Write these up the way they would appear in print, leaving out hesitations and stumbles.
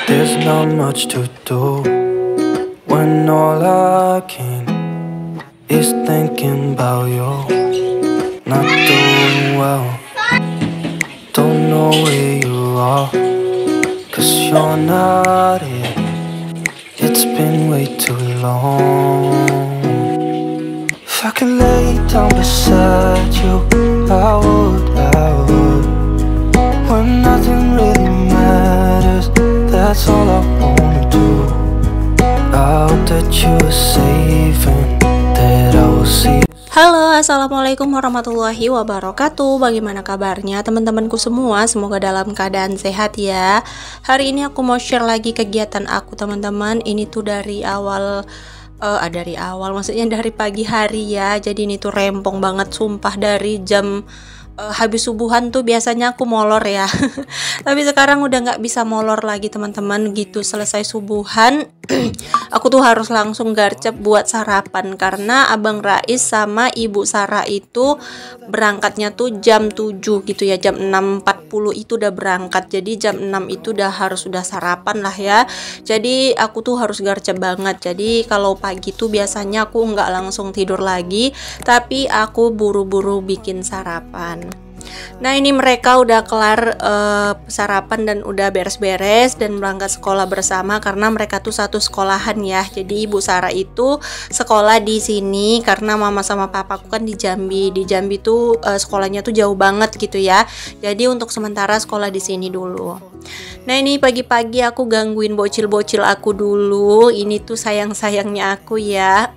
There's not much to do when all I can is thinking about you. Not doing well, don't know where you are, 'cause you're not here. It's been way too long. If I could lay down beside you, I would, when nothing really matters, that's all I wanna do. I hope that you are safe and that I will see. Halo, assalamualaikum warahmatullahi wabarakatuh. Bagaimana kabarnya teman-temanku semua? Semoga dalam keadaan sehat ya. Hari ini aku mau share lagi kegiatan aku teman-teman. Ini tuh dari awal maksudnya dari pagi hari ya. Jadi ini tuh rempong banget sumpah. Dari jam habis subuhan tuh biasanya aku molor ya. Tapi sekarang udah nggak bisa molor lagi teman-teman. Gitu selesai subuhan aku tuh harus langsung garcep buat sarapan, karena Abang Rais sama Ibu Sarah itu berangkatnya tuh jam 7 gitu ya. Jam 6.40 itu udah berangkat. Jadi jam 6 itu udah sarapan lah ya. Jadi aku tuh harus garcep banget. Jadi kalau pagi tuh biasanya aku nggak langsung tidur lagi, tapi aku buru-buru bikin sarapan. Nah ini mereka udah kelar sarapan dan udah beres-beres dan berangkat sekolah bersama, karena mereka tuh satu sekolahan ya. Jadi Ibu Sarah itu sekolah di sini karena mama sama papaku kan di Jambi. Di Jambi tuh sekolahnya tuh jauh banget gitu ya. Jadi untuk sementara sekolah di sini dulu. Nah ini pagi-pagi aku gangguin bocil-bocil aku dulu. Ini tuh sayang-sayangnya aku ya.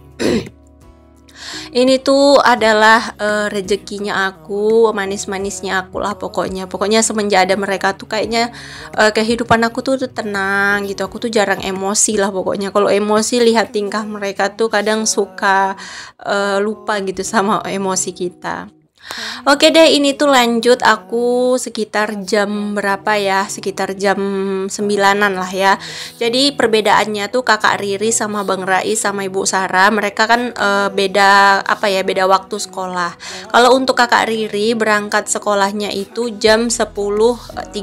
Ini tuh adalah rezekinya aku, manis-manisnya aku lah pokoknya semenjak ada mereka tuh kayaknya kehidupan aku tuh tenang gitu. Aku tuh jarang emosi lah pokoknya. Kalau emosi lihat tingkah mereka tuh kadang suka lupa gitu sama emosi kita. Oke deh, ini tuh lanjut aku sekitar jam berapa ya? Sekitar jam 9-an lah ya. Jadi perbedaannya tuh kakak Riri sama Bang Rais sama Ibu Sarah, mereka kan beda waktu sekolah. Kalau untuk kakak Riri berangkat sekolahnya itu jam 10.30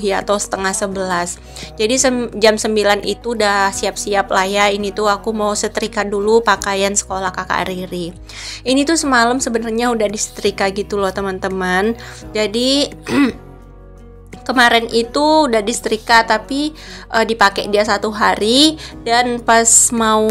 ya, atau setengah 11. Jadi jam 9 itu udah siap-siap lah ya. Ini tuh aku mau setrika dulu pakaian sekolah kakak Riri. Ini tuh semalam sebenarnya udah disetrika gitu loh teman-teman. Jadi kemarin itu udah disetrika tapi dipakai dia 1 hari, dan pas mau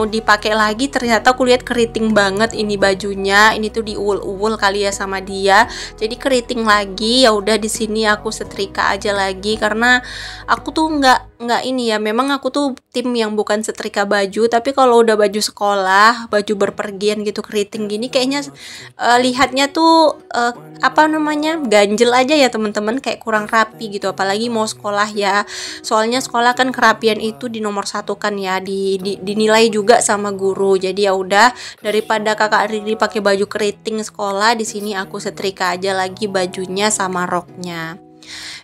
dipakai lagi ternyata aku lihat keriting banget ini bajunya. Ini tuh diuul-uul kali ya sama dia, jadi keriting lagi. Ya udah di sini aku setrika aja lagi, karena aku tuh nggak ini ya, memang aku tuh tim yang bukan setrika baju, tapi kalau udah baju sekolah, baju berpergian gitu keriting gini kayaknya lihatnya tuh ganjel aja ya teman-teman, kayak kurang rapi gitu, apalagi mau sekolah ya. Soalnya sekolah kan kerapian itu di-nomor 1 kan ya, dinilai juga sama guru. Jadi ya udah, daripada kakak Riri pakai baju keriting sekolah, di sini aku setrika aja lagi bajunya sama roknya.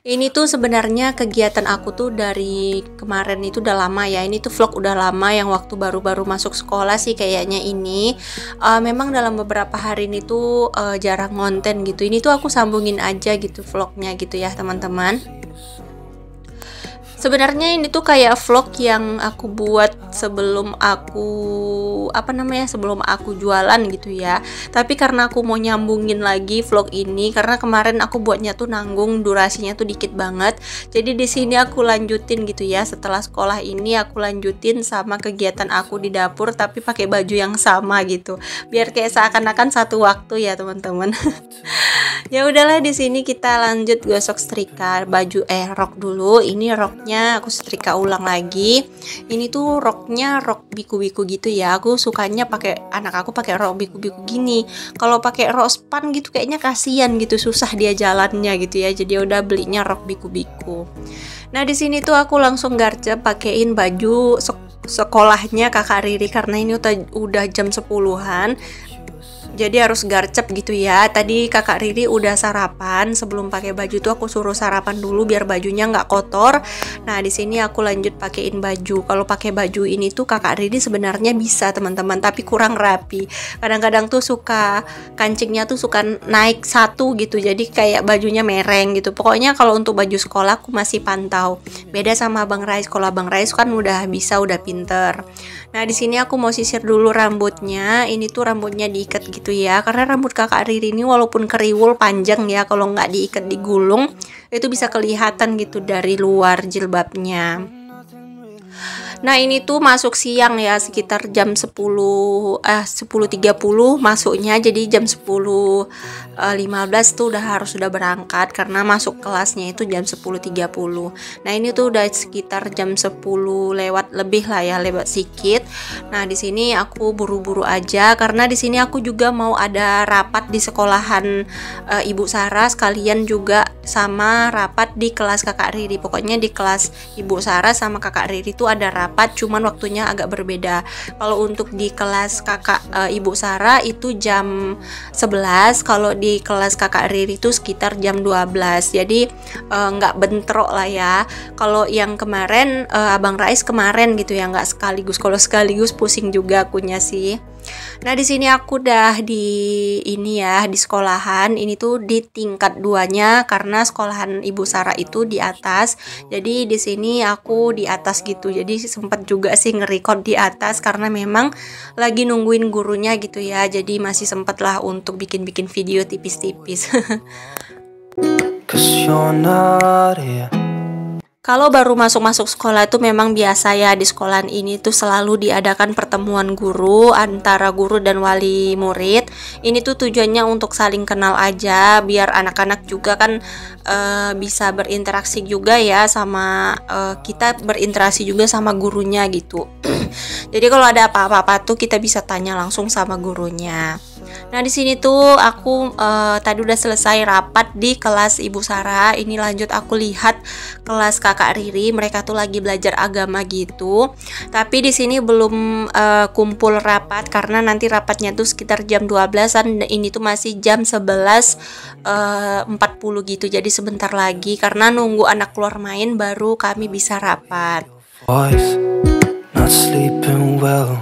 Ini tuh sebenarnya kegiatan aku tuh dari kemarin itu udah lama ya. Ini tuh vlog udah lama, yang waktu baru-baru masuk sekolah sih kayaknya ini. Memang dalam beberapa hari ini tuh jarang ngonten gitu. Ini tuh aku sambungin aja gitu vlognya gitu ya teman-teman. Sebenarnya ini tuh kayak vlog yang aku buat sebelum aku jualan gitu ya. Tapi karena aku mau nyambungin lagi vlog ini, karena kemarin aku buatnya tuh nanggung, durasinya tuh dikit banget. Jadi di sini aku lanjutin gitu ya. Setelah sekolah ini aku lanjutin sama kegiatan aku di dapur, tapi pakai baju yang sama gitu. Biar kayak seakan-akan satu waktu ya teman-teman. Ya udahlah, di sini kita lanjut gosok setrika rok dulu. Ini roknya aku setrika ulang lagi. Ini tuh roknya rok biku-biku gitu ya. Aku sukanya anak aku pakai rok biku-biku gini. Kalau pakai rok span gitu kayaknya kasihan gitu, susah dia jalannya gitu ya. Jadi udah belinya rok biku-biku. Nah di sini tuh aku langsung garcep pakein baju sekolahnya kakak Riri, karena ini udah jam 10-an. jadi harus garcep gitu ya. Tadi kakak Riri udah sarapan, sebelum pakai baju tuh aku suruh sarapan dulu biar bajunya nggak kotor. Nah di sini aku lanjut pakein baju. Kalau pakai baju ini tuh kakak Riri sebenarnya bisa teman-teman, tapi kurang rapi. Kadang-kadang tuh suka kancingnya tuh suka naik satu gitu, jadi kayak bajunya mereng gitu. Pokoknya kalau untuk baju sekolah aku masih pantau. Beda sama Bang Rais. Kalau Bang Rais kan udah bisa, udah pinter. Nah di sini aku mau sisir dulu rambutnya. Ini tuh rambutnya diikat gitu ya, karena rambut kakak Riri ini walaupun keriwul panjang ya, kalau nggak diikat digulung itu bisa kelihatan gitu dari luar jilbabnya. Nah ini tuh masuk siang ya, sekitar jam 10.30 masuknya, jadi jam 10.15 tuh sudah berangkat karena masuk kelasnya itu jam 10.30. Nah ini tuh udah sekitar jam 10 lewat lebih lah ya, lewat sedikit. Nah di sini aku buru-buru aja karena di sini aku juga mau ada rapat di sekolahan Ibu Sarah, sekalian juga sama rapat di kelas kakak Riri. Pokoknya di kelas Ibu Sarah sama kakak Riri tuh ada rapat, cuman waktunya agak berbeda. Kalau untuk di kelas kakak Ibu Sarah itu jam 11, kalau di kelas kakak Riri itu sekitar jam 12. Jadi nggak bentrok lah ya. Kalau yang kemarin Abang Rais kemarin gitu ya, nggak sekaligus. Kalau sekaligus pusing juga akunya sih. Nah di sini aku udah di ini ya, di sekolahan. Ini tuh di tingkat 2-nya karena sekolahan Ibu Sarah itu di atas. Jadi di sini aku di atas gitu. Jadi sempat juga sih nge-record di atas karena memang lagi nungguin gurunya gitu ya. Jadi masih sempet lah untuk bikin-bikin video tipis-tipis. Cause you're not here. Kalau baru masuk-masuk sekolah itu memang biasa ya, di sekolahan ini tuh selalu diadakan pertemuan guru antara guru dan wali murid. Ini tuh tujuannya untuk saling kenal aja, biar anak-anak juga kan bisa berinteraksi juga ya sama kita, berinteraksi juga sama gurunya gitu. Jadi kalau ada apa-apa tuh kita bisa tanya langsung sama gurunya. Nah di sini tuh aku tadi udah selesai rapat di kelas Ibu Sarah. Ini lanjut aku lihat kelas kakak Riri, mereka tuh lagi belajar agama gitu. Tapi di sini belum kumpul rapat karena nanti rapatnya tuh sekitar jam 12-an. Ini tuh masih jam 11.40 gitu. Jadi sebentar lagi karena nunggu anak keluar main baru kami bisa rapat. Voice, not sleeping well.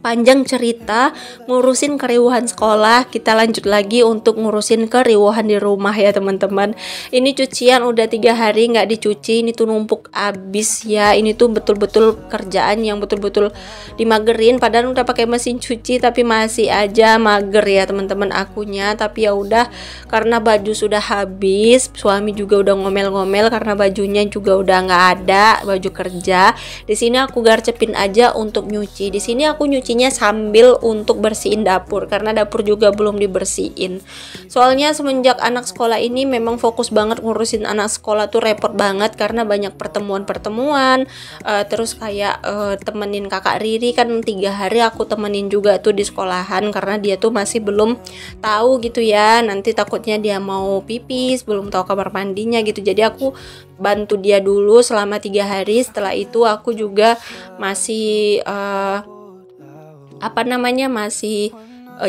Panjang cerita, ngurusin keriuhan sekolah, kita lanjut lagi untuk ngurusin keriuhan di rumah ya teman-teman. Ini cucian udah 3 hari nggak dicuci, ini tuh numpuk abis ya. Ini tuh betul-betul kerjaan yang betul-betul dimagerin. Padahal udah pakai mesin cuci tapi masih aja mager ya teman-teman akunya. Tapi ya udah, karena baju sudah habis, suami juga udah ngomel-ngomel karena bajunya juga udah nggak ada, baju kerja. Di sini aku garcepin aja untuk nyuci. Di sini aku nyucinya sambil untuk bersihin dapur karena dapur juga belum dibersihin. Soalnya semenjak anak sekolah ini memang fokus banget ngurusin anak sekolah tuh repot banget karena banyak pertemuan-pertemuan. Terus kayak temenin kakak Riri kan 3 hari aku temenin juga tuh di sekolahan karena dia tuh masih belum tahu gitu ya. Nanti takutnya dia mau pipis, belum tahu kamar mandinya gitu. Jadi aku bantu dia dulu selama 3 hari. Setelah itu aku juga masih masih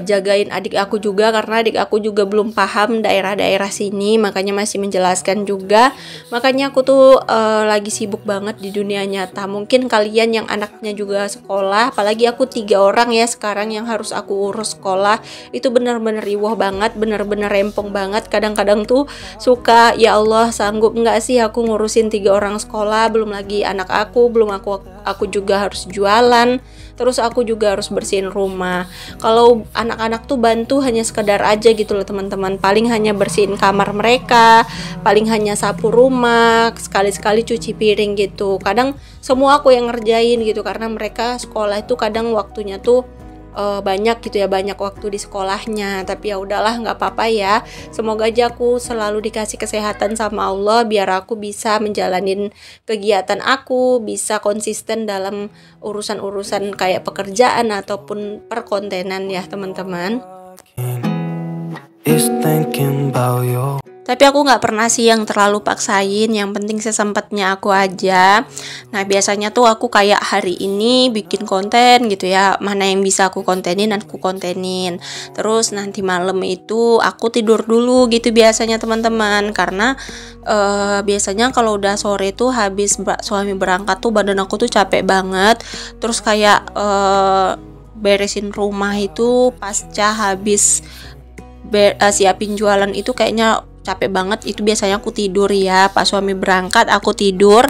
jagain adik aku juga karena adik aku juga belum paham daerah-daerah sini, makanya masih menjelaskan juga. Makanya aku tuh lagi sibuk banget di dunia nyata. Mungkin kalian yang anaknya juga sekolah, apalagi aku 3 orang ya sekarang yang harus aku urus sekolah, itu bener-bener riwah banget, bener-bener rempong banget. Kadang-kadang tuh suka, ya Allah sanggup nggak sih aku ngurusin 3 orang sekolah, belum lagi anak aku, belum aku juga harus jualan. Terus aku juga harus bersihin rumah. Kalau anak-anak tuh bantu hanya sekedar aja gitu loh teman-teman. Paling hanya bersihin kamar mereka, paling hanya sapu rumah, sekali-sekali cuci piring gitu. Kadang semua aku yang ngerjain gitu karena mereka sekolah itu kadang waktunya tuh banyak gitu ya, banyak waktu di sekolahnya. Tapi ya udahlah, nggak apa-apa ya. Semoga aja aku selalu dikasih kesehatan sama Allah biar aku bisa menjalanin kegiatan aku, bisa konsisten dalam urusan-urusan kayak pekerjaan ataupun perkontenan ya teman-teman. is thinking about you. Tapi aku nggak pernah sih yang terlalu paksain, yang penting sesempatnya aku aja. Nah biasanya tuh aku kayak hari ini bikin konten gitu ya, mana yang bisa aku kontenin aku kontenin. Terus nanti malam itu aku tidur dulu gitu biasanya teman-teman, karena biasanya kalau udah sore tuh habis suami berangkat tuh badan aku tuh capek banget. Terus kayak beresin rumah itu pasca habis siapin jualan itu kayaknya capek banget. Itu biasanya aku tidur ya, Pak suami berangkat aku tidur.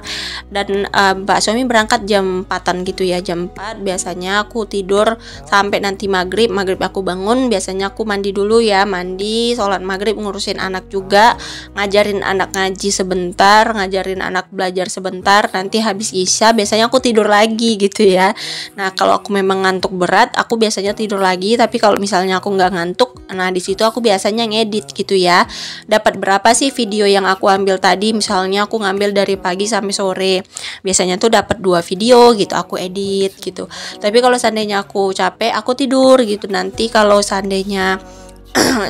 Dan Pak suami berangkat jam 4-an gitu ya, jam 4 biasanya aku tidur sampai nanti maghrib aku bangun. Biasanya aku mandi dulu ya, mandi, sholat maghrib, ngurusin anak juga, ngajarin anak ngaji sebentar, ngajarin anak belajar sebentar. Nanti habis isya biasanya aku tidur lagi gitu ya. Nah kalau aku memang ngantuk berat aku biasanya tidur lagi, tapi kalau misalnya aku nggak ngantuk, nah di situ aku biasanya ngedit gitu ya. Dapat berapa sih video yang aku ambil tadi, misalnya aku ngambil dari pagi sampai sore, biasanya tuh dapat 2 video gitu aku edit gitu. Tapi kalau seandainya aku capek aku tidur gitu. Nanti kalau seandainya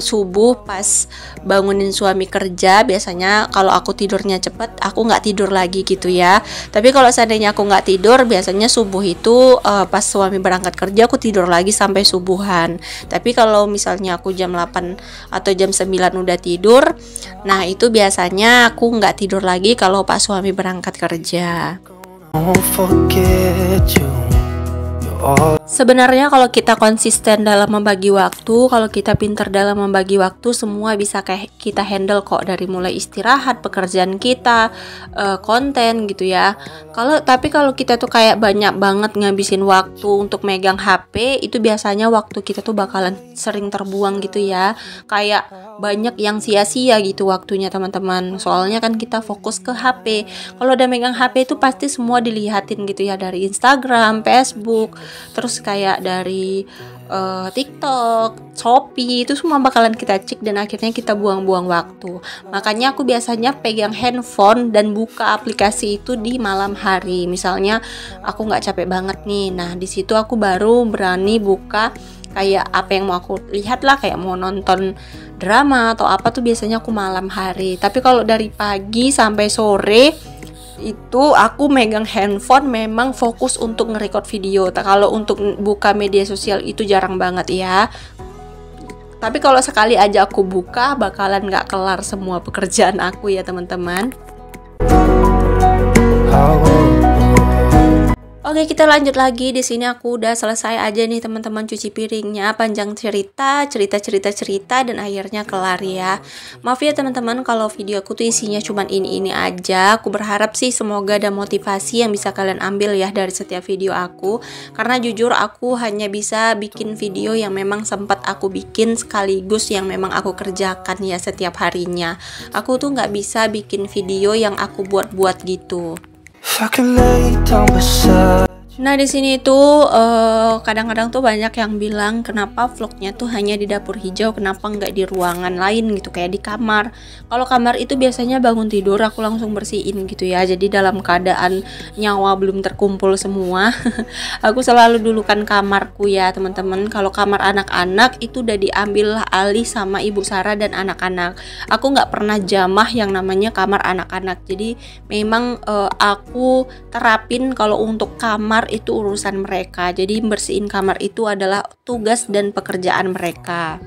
subuh pas bangunin suami kerja, biasanya kalau aku tidurnya cepet aku nggak tidur lagi gitu ya. Tapi kalau seandainya aku nggak tidur, biasanya subuh itu pas suami berangkat kerja aku tidur lagi sampai subuhan. Tapi kalau misalnya aku jam 8 atau jam 9 udah tidur, nah itu biasanya aku nggak tidur lagi kalau pas suami berangkat kerja. Won't forget you. You're all Sebenarnya kalau kita konsisten dalam membagi waktu, kalau kita pintar dalam membagi waktu, semua bisa kayak kita handle kok, dari mulai istirahat, pekerjaan kita, konten gitu ya. Tapi kalau kita tuh kayak banyak banget ngabisin waktu untuk megang HP, itu biasanya waktu kita tuh bakalan sering terbuang gitu ya. Kayak banyak yang sia-sia gitu waktunya teman-teman. Soalnya kan kita fokus ke HP. Kalau udah megang HP itu pasti semua dilihatin gitu ya, dari Instagram, Facebook, terus kayak dari TikTok, Shopee, itu semua bakalan kita cek dan akhirnya kita buang-buang waktu. Makanya aku biasanya pegang handphone dan buka aplikasi itu di malam hari. Misalnya aku nggak capek banget nih, nah di situ aku baru berani buka kayak apa yang mau aku lihat lah, kayak mau nonton drama atau apa tuh biasanya aku malam hari. Tapi kalau dari pagi sampai sore itu aku megang handphone memang fokus untuk nge-record video. Kalau untuk buka media sosial itu jarang banget ya. Tapi kalau sekali aja aku buka bakalan nggak kelar semua pekerjaan aku ya teman-teman. Oke, kita lanjut lagi. Di sini aku udah selesai aja nih teman-teman cuci piringnya. Panjang cerita dan akhirnya kelar ya. Maaf ya teman-teman kalau video aku tuh isinya cuman ini aja. Aku berharap sih semoga ada motivasi yang bisa kalian ambil ya dari setiap video aku. Karena jujur aku hanya bisa bikin video yang memang sempat aku bikin sekaligus yang memang aku kerjakan ya setiap harinya. Aku tuh nggak bisa bikin video yang aku buat-buat gitu. Nah di sini tuh kadang-kadang tuh banyak yang bilang kenapa vlognya tuh hanya di dapur hijau, kenapa nggak di ruangan lain gitu kayak di kamar. Kalau kamar itu biasanya bangun tidur aku langsung bersihin gitu ya, jadi dalam keadaan nyawa belum terkumpul semua. Aku selalu dulukan kamarku ya teman-teman. Kalau kamar anak-anak itu udah diambil alih sama ibu Sarah dan anak-anak. Aku nggak pernah jamah yang namanya kamar anak-anak, jadi memang aku terapin kalau untuk kamar itu urusan mereka. Jadi bersihin kamar itu adalah tugas dan pekerjaan mereka.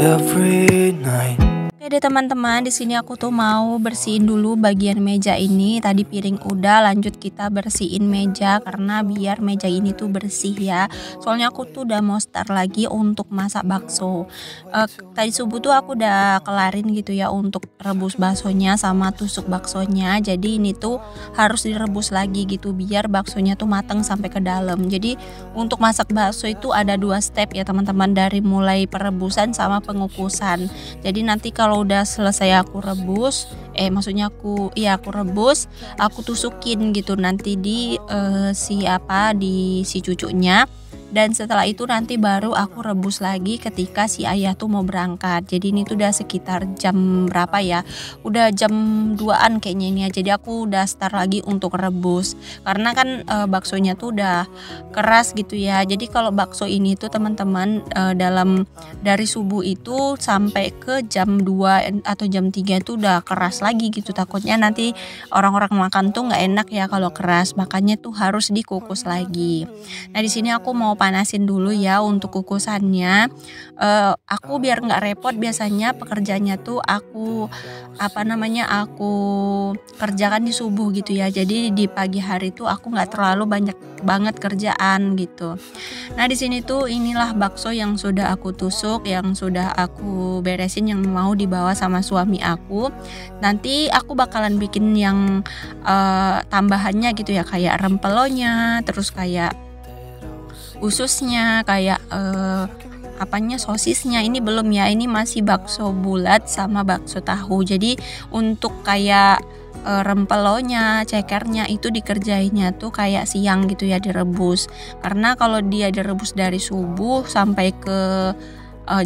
every night. Oke deh teman-teman, di sini aku tuh mau bersihin dulu bagian meja ini. Tadi piring udah, lanjut kita bersihin meja karena biar meja ini tuh bersih ya. Soalnya aku tuh udah mau start lagi untuk masak bakso. Tadi subuh tuh aku udah kelarin gitu ya untuk rebus baksonya sama tusuk baksonya. Jadi ini tuh harus direbus lagi gitu biar baksonya tuh matang sampai ke dalam. Jadi untuk masak bakso itu ada 2 step ya teman-teman, dari mulai perebusan sama pengukusan. Jadi nanti kalau udah selesai aku rebus, aku rebus, aku tusukin gitu nanti di si cucunya. dan setelah itu nanti baru aku rebus lagi ketika si ayah tuh mau berangkat. Jadi ini tuh udah sekitar jam berapa ya, udah jam 2-an kayaknya ini ya. Jadi aku udah start lagi untuk rebus karena kan baksonya tuh udah keras gitu ya. Jadi kalau bakso ini tuh teman-teman dalam dari subuh itu sampai ke jam 2 atau jam 3 tuh udah keras lagi gitu. Takutnya nanti orang-orang makan tuh nggak enak ya kalau keras, makanya tuh harus dikukus lagi. Nah di sini aku mau panasin dulu ya untuk kukusannya. Aku biar nggak repot biasanya pekerjaannya tuh aku aku kerjakan di subuh gitu ya. Jadi di pagi hari tuh aku nggak terlalu banyak banget kerjaan gitu. Nah di sini tuh inilah bakso yang sudah aku tusuk, yang sudah aku beresin, yang mau dibawa sama suami aku. Nanti aku bakalan bikin yang tambahannya gitu ya, kayak rempelonya, terus kayak ususnya, kayak sosisnya. Ini belum ya, ini masih bakso bulat sama bakso tahu. Jadi untuk kayak rempelonya, cekernya itu dikerjainnya tuh kayak siang gitu ya, direbus. Karena kalau dia direbus dari subuh sampai ke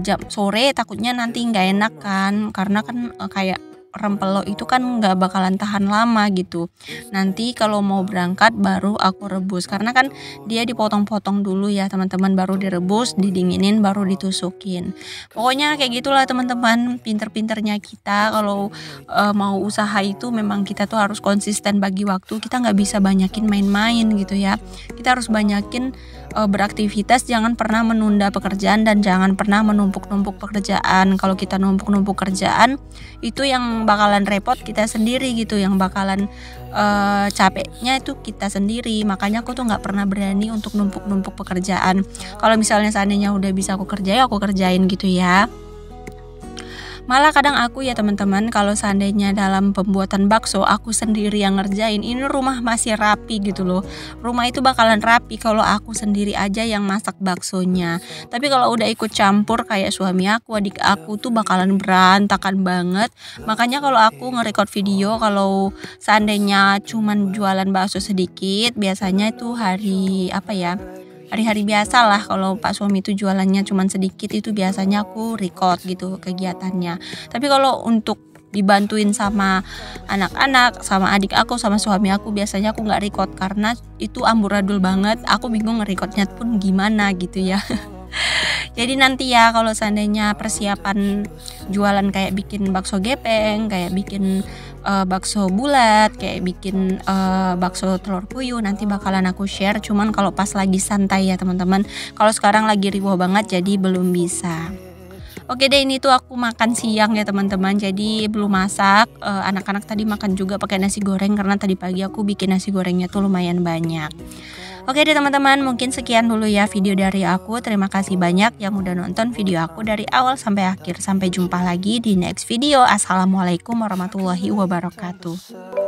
jam sore takutnya nanti nggak enak kan, karena kan kayak rempelo itu kan nggak bakalan tahan lama gitu. Nanti kalau mau berangkat baru aku rebus, karena kan dia dipotong-potong dulu ya teman-teman, baru direbus, didinginin, baru ditusukin. Pokoknya kayak gitulah teman-teman, pinter-pinternya kita kalau mau usaha itu memang kita tuh harus konsisten bagi waktu. Kita nggak bisa banyakin main-main gitu ya, kita harus banyakin beraktivitas, jangan pernah menunda pekerjaan dan jangan pernah menumpuk-numpuk pekerjaan. Kalau kita numpuk-numpuk kerjaan itu yang bakalan repot kita sendiri gitu, yang bakalan capeknya itu kita sendiri. Makanya aku tuh nggak pernah berani untuk numpuk-numpuk pekerjaan. Kalau misalnya seandainya udah bisa aku kerjain, aku kerjain gitu ya. Malah kadang aku ya teman-teman, kalau seandainya dalam pembuatan bakso aku sendiri yang ngerjain, ini rumah masih rapi gitu loh. Rumah itu bakalan rapi kalau aku sendiri aja yang masak baksonya. Tapi kalau udah ikut campur kayak suami aku, adik aku tuh bakalan berantakan banget. Makanya kalau aku nge-record video, kalau seandainya cuman jualan bakso sedikit, biasanya itu hari-hari biasa lah. Kalau Pak suami itu jualannya cuman sedikit, itu biasanya aku record gitu kegiatannya. Tapi kalau untuk dibantuin sama anak-anak, sama adik aku, sama suami aku, biasanya aku nggak record karena itu amburadul banget. Aku bingung nge-recordnya pun gimana gitu ya. Jadi nanti ya kalau seandainya persiapan jualan kayak bikin bakso gepeng, kayak bikin bakso bulat, kayak bikin bakso telur puyuh, nanti bakalan aku share. Cuman kalau pas lagi santai ya teman-teman, kalau sekarang lagi riuh banget jadi belum bisa. Oke deh, ini tuh aku makan siang ya teman-teman, jadi belum masak. Anak-anak tadi makan juga pakai nasi goreng karena tadi pagi aku bikin nasi gorengnya tuh lumayan banyak. Oke deh teman-teman, mungkin sekian dulu ya video dari aku. Terima kasih banyak yang udah nonton video aku dari awal sampai akhir. Sampai jumpa lagi di next video. Assalamualaikum warahmatullahi wabarakatuh.